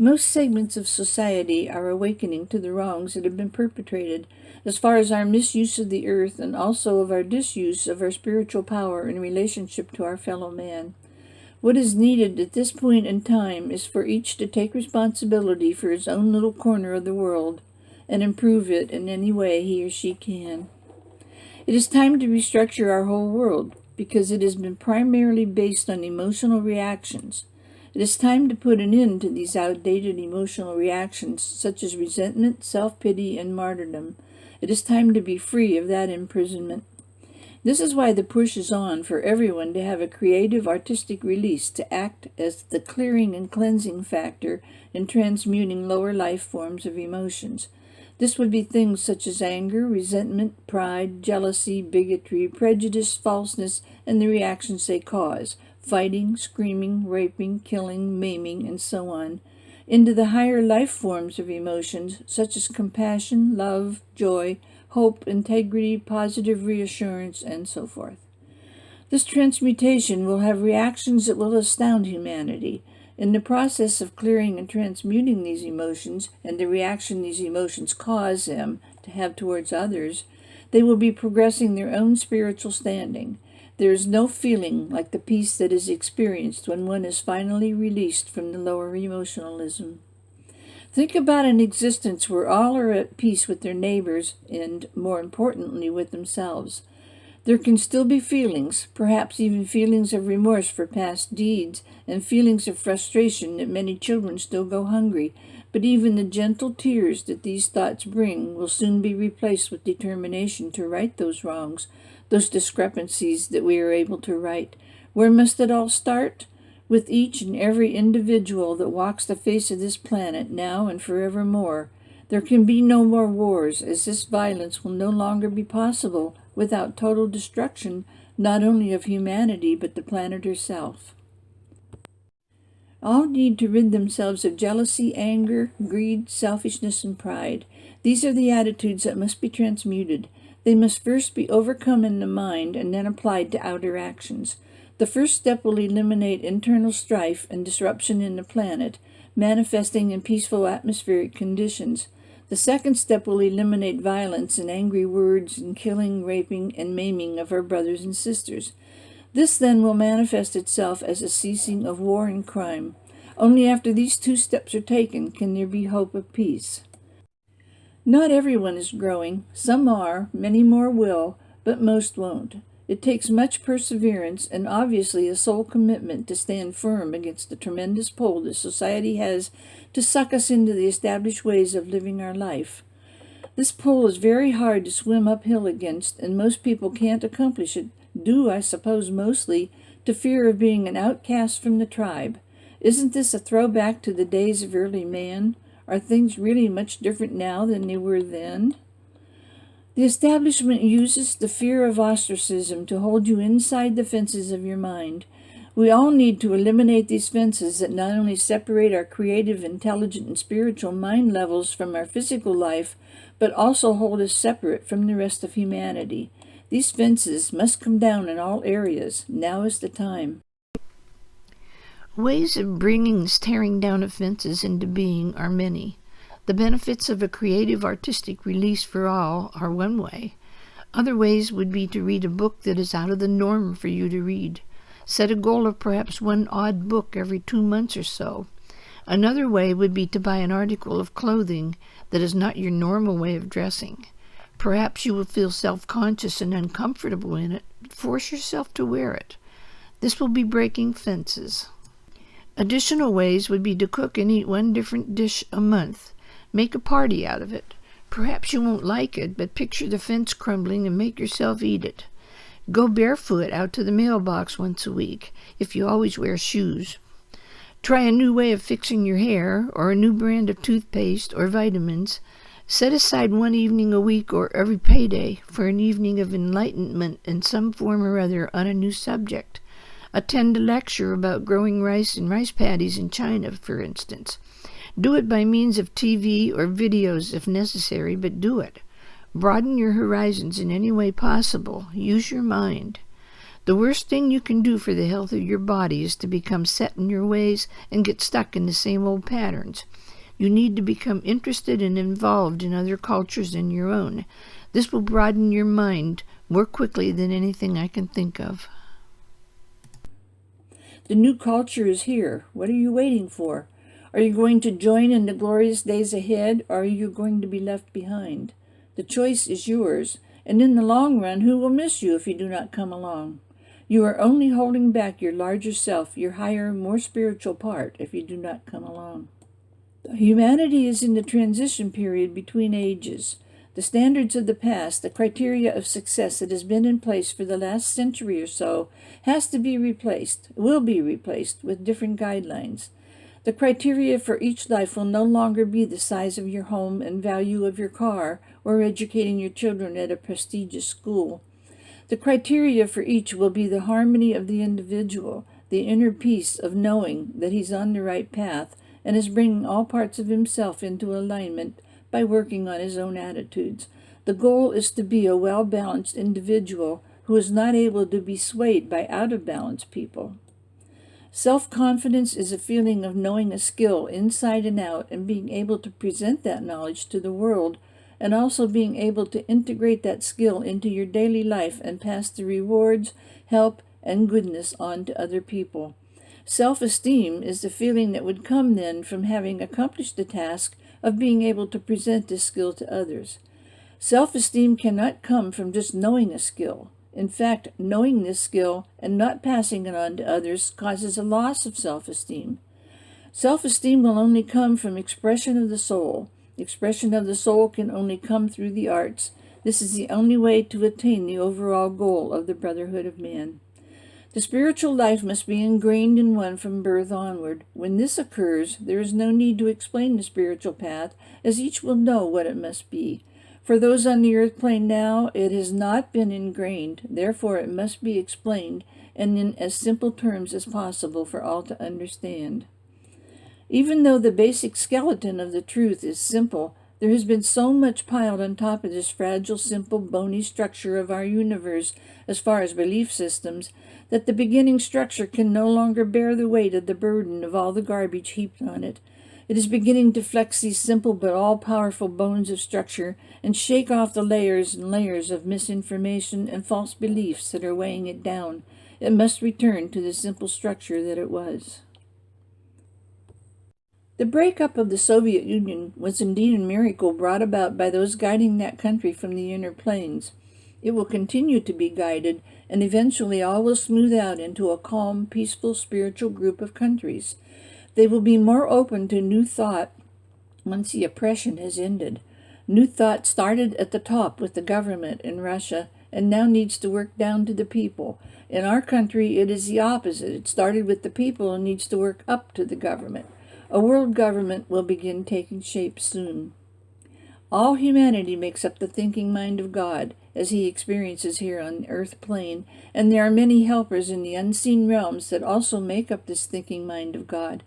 Most segments of society are awakening to the wrongs that have been perpetrated, as far as our misuse of the earth and also of our disuse of our spiritual power in relationship to our fellow man. What is needed at this point in time is for each to take responsibility for his own little corner of the world and improve it in any way he or she can. It is time to restructure our whole world because it has been primarily based on emotional reactions. It is time to put an end to these outdated emotional reactions such as resentment, self-pity, and martyrdom. It is time to be free of that imprisonment. This is why the push is on for everyone to have a creative artistic release to act as the clearing and cleansing factor in transmuting lower life forms of emotions. This would be things such as anger, resentment, pride, jealousy, bigotry, prejudice, falseness, and the reactions they cause, fighting, screaming, raping, killing, maiming, and so on, into the higher life forms of emotions such as compassion, love, joy, hope, integrity, positive reassurance, and so forth. This transmutation will have reactions that will astound humanity. In the process of clearing and transmuting these emotions and the reaction these emotions cause them to have towards others, they will be progressing their own spiritual standing. There is no feeling like the peace that is experienced when one is finally released from the lower emotionalism. Think about an existence where all are at peace with their neighbors and, more importantly, with themselves. There can still be feelings, perhaps even feelings of remorse for past deeds, and feelings of frustration that many children still go hungry, but even the gentle tears that these thoughts bring will soon be replaced with determination to right those wrongs, those discrepancies that we are able to right. Where must it all start? With each and every individual that walks the face of this planet now and forevermore. There can be no more wars, as this violence will no longer be possible without total destruction, not only of humanity, but the planet herself. All need to rid themselves of jealousy, anger, greed, selfishness, and pride. These are the attitudes that must be transmuted. They must first be overcome in the mind and then applied to outer actions. The first step will eliminate internal strife and disruption in the planet, manifesting in peaceful atmospheric conditions. The second step will eliminate violence and angry words and killing, raping, and maiming of our brothers and sisters. This then will manifest itself as a ceasing of war and crime. Only after these two steps are taken can there be hope of peace. Not everyone is growing. Some are, many more will, but most won't. It takes much perseverance and obviously a soul commitment to stand firm against the tremendous pull that society has to suck us into the established ways of living our life. This pull is very hard to swim uphill against, and most people can't accomplish it, due, I suppose, mostly to fear of being an outcast from the tribe. Isn't this a throwback to the days of early man? Are things really much different now than they were then? The establishment uses the fear of ostracism to hold you inside the fences of your mind. We all need to eliminate these fences that not only separate our creative, intelligent, and spiritual mind levels from our physical life, but also hold us separate from the rest of humanity. These fences must come down in all areas. Now is the time. Ways of bringing this tearing down of fences into being are many. The benefits of a creative artistic release for all are one way. Other ways would be to read a book that is out of the norm for you to read. Set a goal of perhaps one odd book every 2 months or so. Another way would be to buy an article of clothing that is not your normal way of dressing. Perhaps you will feel self-conscious and uncomfortable in it, but force yourself to wear it. This will be breaking fences. Additional ways would be to cook and eat one different dish a month. Make a party out of it. Perhaps you won't like it, but picture the fence crumbling and make yourself eat it. Go barefoot out to the mailbox once a week, if you always wear shoes. Try a new way of fixing your hair, or a new brand of toothpaste or vitamins. Set aside one evening a week or every payday for an evening of enlightenment in some form or other on a new subject. Attend a lecture about growing rice and rice paddies in China, for instance. Do it by means of TV or videos if necessary, but do it. Broaden your horizons in any way possible. Use your mind. The worst thing you can do for the health of your body is to become set in your ways and get stuck in the same old patterns. You need to become interested and involved in other cultures than your own. This will broaden your mind more quickly than anything I can think of. The new culture is here. What are you waiting for? Are you going to join in the glorious days ahead, or are you going to be left behind? The choice is yours, and in the long run, who will miss you if you do not come along? You are only holding back your larger self, your higher, more spiritual part, if you do not come along. Humanity is in the transition period between ages. The standards of the past, the criteria of success that has been in place for the last century or so, has to be replaced, will be replaced with different guidelines. The criteria for each life will no longer be the size of your home and value of your car, or educating your children at a prestigious school. The criteria for each will be the harmony of the individual, the inner peace of knowing that he's on the right path, and is bringing all parts of himself into alignment by working on his own attitudes. The goal is to be a well-balanced individual who is not able to be swayed by out-of-balance people. Self-confidence is a feeling of knowing a skill inside and out and being able to present that knowledge to the world, and also being able to integrate that skill into your daily life and pass the rewards, help, and goodness on to other people. Self-esteem is the feeling that would come then from having accomplished the task of being able to present this skill to others. Self-esteem cannot come from just knowing a skill. In fact, knowing this skill and not passing it on to others causes a loss of self-esteem. Self-esteem will only come from expression of the soul. Expression of the soul can only come through the arts. This is the only way to attain the overall goal of the brotherhood of man. The spiritual life must be ingrained in one from birth onward. When this occurs, there is no need to explain the spiritual path, as each will know what it must be. For those on the earth plane now, it has not been ingrained, therefore it must be explained, and in as simple terms as possible for all to understand. Even though the basic skeleton of the truth is simple, there has been so much piled on top of this fragile, simple, bony structure of our universe as far as belief systems, that the beginning structure can no longer bear the weight of the burden of all the garbage heaped on it. It is beginning to flex these simple but all-powerful bones of structure and shake off the layers and layers of misinformation and false beliefs that are weighing it down. It must return to the simple structure that it was. The breakup of the Soviet Union was indeed a miracle brought about by those guiding that country from the inner planes. It will continue to be guided, and eventually all will smooth out into a calm, peaceful, spiritual group of countries. They will be more open to new thought once the oppression has ended. New thought started at the top with the government in Russia and now needs to work down to the people. In our country, it is the opposite. It started with the people and needs to work up to the government. A world government will begin taking shape soon. All humanity makes up the thinking mind of God, as he experiences here on the earth plane, and there are many helpers in the unseen realms that also make up this thinking mind of God.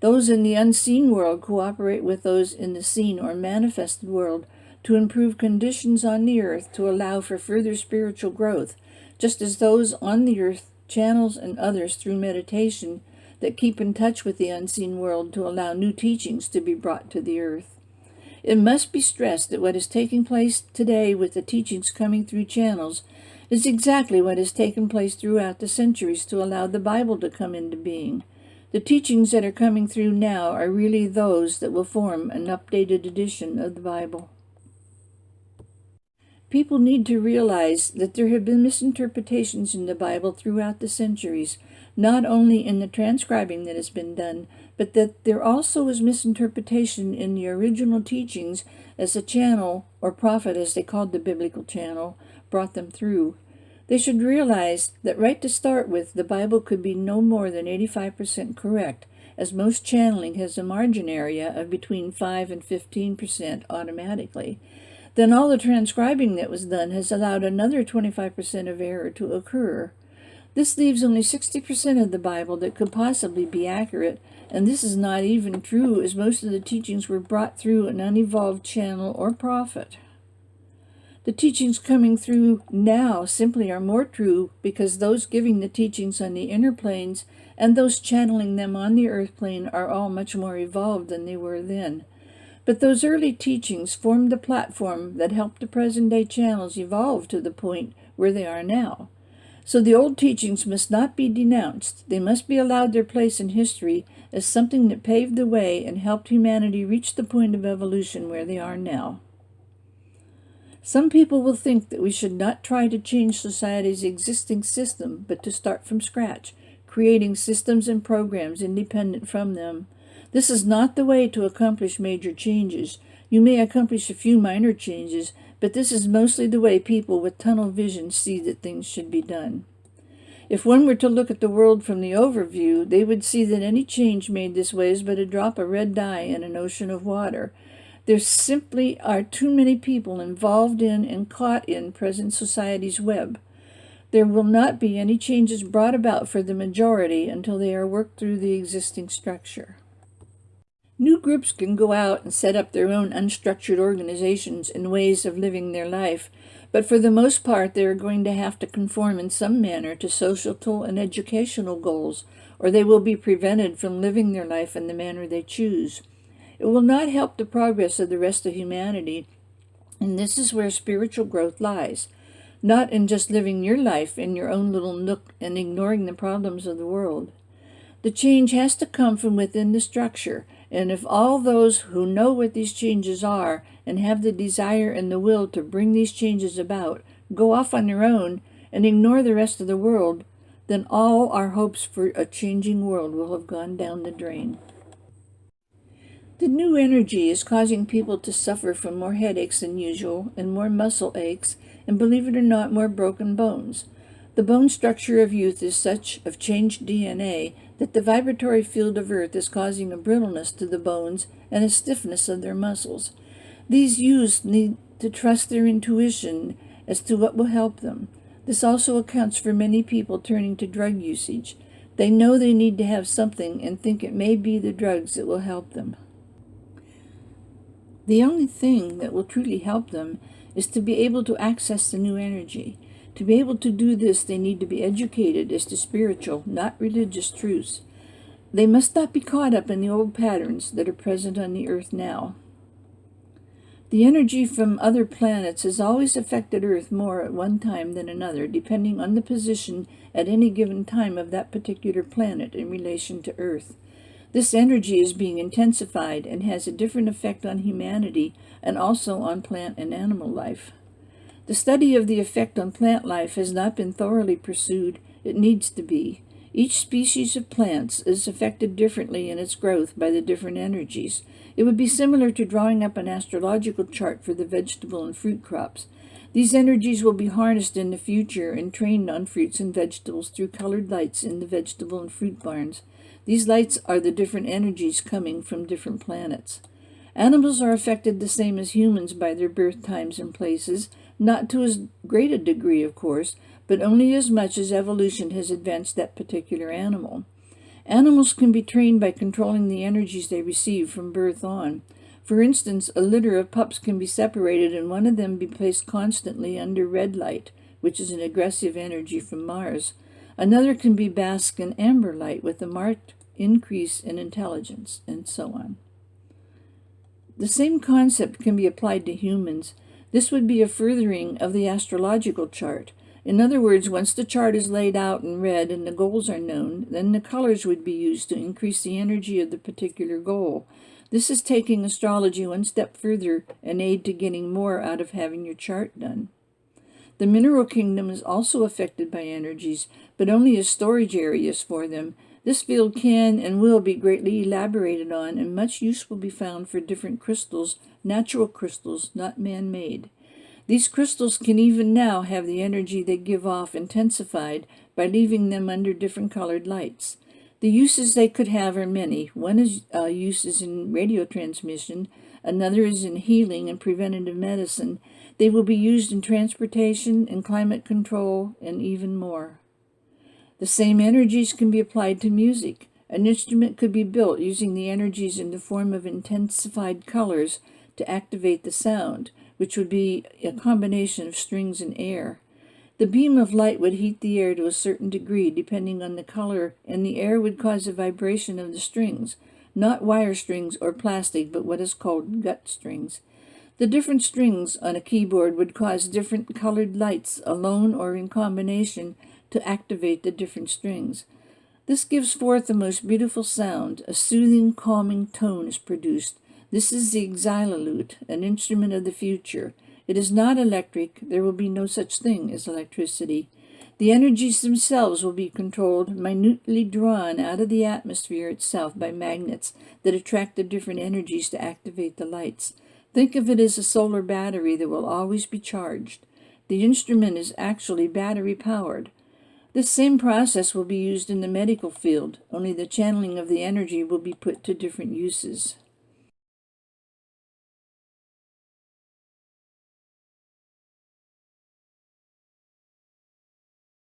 Those in the unseen world cooperate with those in the seen or manifested world to improve conditions on the earth to allow for further spiritual growth, just as those on the earth channels and others through meditation that keep in touch with the unseen world to allow new teachings to be brought to the earth. It must be stressed that what is taking place today with the teachings coming through channels is exactly what has taken place throughout the centuries to allow the Bible to come into being. The teachings that are coming through now are really those that will form an updated edition of the Bible. People need to realize that there have been misinterpretations in the Bible throughout the centuries, not only in the transcribing that has been done, but that there also is misinterpretation in the original teachings as the channel, or prophet as they called the biblical channel, brought them through. They should realize that right to start with, the Bible could be no more than 85% correct, as most channeling has a margin area of between 5 and 15% automatically. Then all the transcribing that was done has allowed another 25% of error to occur. This leaves only 60% of the Bible that could possibly be accurate, and this is not even true, as most of the teachings were brought through an unevolved channel or prophet. The teachings coming through now simply are more true because those giving the teachings on the inner planes and those channeling them on the earth plane are all much more evolved than they were then. But those early teachings formed the platform that helped the present-day channels evolve to the point where they are now. So the old teachings must not be denounced. They must be allowed their place in history as something that paved the way and helped humanity reach the point of evolution where they are now. Some people will think that we should not try to change society's existing system, but to start from scratch, creating systems and programs independent from them. This is not the way to accomplish major changes. You may accomplish a few minor changes, but this is mostly the way people with tunnel vision see that things should be done. If one were to look at the world from the overview, they would see that any change made this way is but a drop of red dye in an ocean of water. There simply are too many people involved in and caught in present society's web. There will not be any changes brought about for the majority until they are worked through the existing structure. New groups can go out and set up their own unstructured organizations and ways of living their life, but for the most part they are going to have to conform in some manner to social and educational goals, or they will be prevented from living their life in the manner they choose. It will not help the progress of the rest of humanity, and this is where spiritual growth lies. Not in just living your life in your own little nook and ignoring the problems of the world. The change has to come from within the structure, and if all those who know what these changes are and have the desire and the will to bring these changes about go off on their own and ignore the rest of the world, then all our hopes for a changing world will have gone down the drain. The new energy is causing people to suffer from more headaches than usual and more muscle aches, and believe it or not, more broken bones. The bone structure of youth is such of changed DNA that the vibratory field of Earth is causing a brittleness to the bones and a stiffness of their muscles. These youths need to trust their intuition as to what will help them. This also accounts for many people turning to drug usage. They know they need to have something and think it may be the drugs that will help them. The only thing that will truly help them is to be able to access the new energy. To be able to do this, they need to be educated as to spiritual, not religious truths. They must not be caught up in the old patterns that are present on the earth now. The energy from other planets has always affected Earth more at one time than another, depending on the position at any given time of that particular planet in relation to Earth. This energy is being intensified and has a different effect on humanity and also on plant and animal life. The study of the effect on plant life has not been thoroughly pursued. It needs to be. Each species of plants is affected differently in its growth by the different energies. It would be similar to drawing up an astrological chart for the vegetable and fruit crops. These energies will be harnessed in the future and trained on fruits and vegetables through colored lights in the vegetable and fruit barns. These lights are the different energies coming from different planets. Animals are affected the same as humans by their birth times and places, not to as great a degree, of course, but only as much as evolution has advanced that particular animal. Animals can be trained by controlling the energies they receive from birth on. For instance, a litter of pups can be separated and one of them be placed constantly under red light, which is an aggressive energy from Mars. Another can be basked in amber light with a marked increase in intelligence, and so on. The same concept can be applied to humans. This would be a furthering of the astrological chart. In other words, once the chart is laid out in red and the goals are known, then the colors would be used to increase the energy of the particular goal. This is taking astrology one step further, an aid to getting more out of having your chart done. The mineral kingdom is also affected by energies, but only as storage areas for them. This field can and will be greatly elaborated on, and much use will be found for different crystals, natural crystals, not man-made. These crystals can even now have the energy they give off intensified by leaving them under different colored lights. The uses they could have are many. One is uses in radio transmission, another is in healing and preventative medicine. They will be used in transportation and climate control and even more. The same energies can be applied to music. An instrument could be built using the energies in the form of intensified colors to activate the sound, which would be a combination of strings and air. The beam of light would heat the air to a certain degree, depending on the color, and the air would cause a vibration of the strings, not wire strings or plastic, but what is called gut strings. The different strings on a keyboard would cause different colored lights, alone or in combination, to activate the different strings. This gives forth the most beautiful sound. A soothing, calming tone is produced. This is the xylolute, an instrument of the future. It is not electric. There will be no such thing as electricity. The energies themselves will be controlled, minutely drawn out of the atmosphere itself by magnets that attract the different energies to activate the lights. Think of it as a solar battery that will always be charged. The instrument is actually battery-powered. This same process will be used in the medical field, only the channeling of the energy will be put to different uses.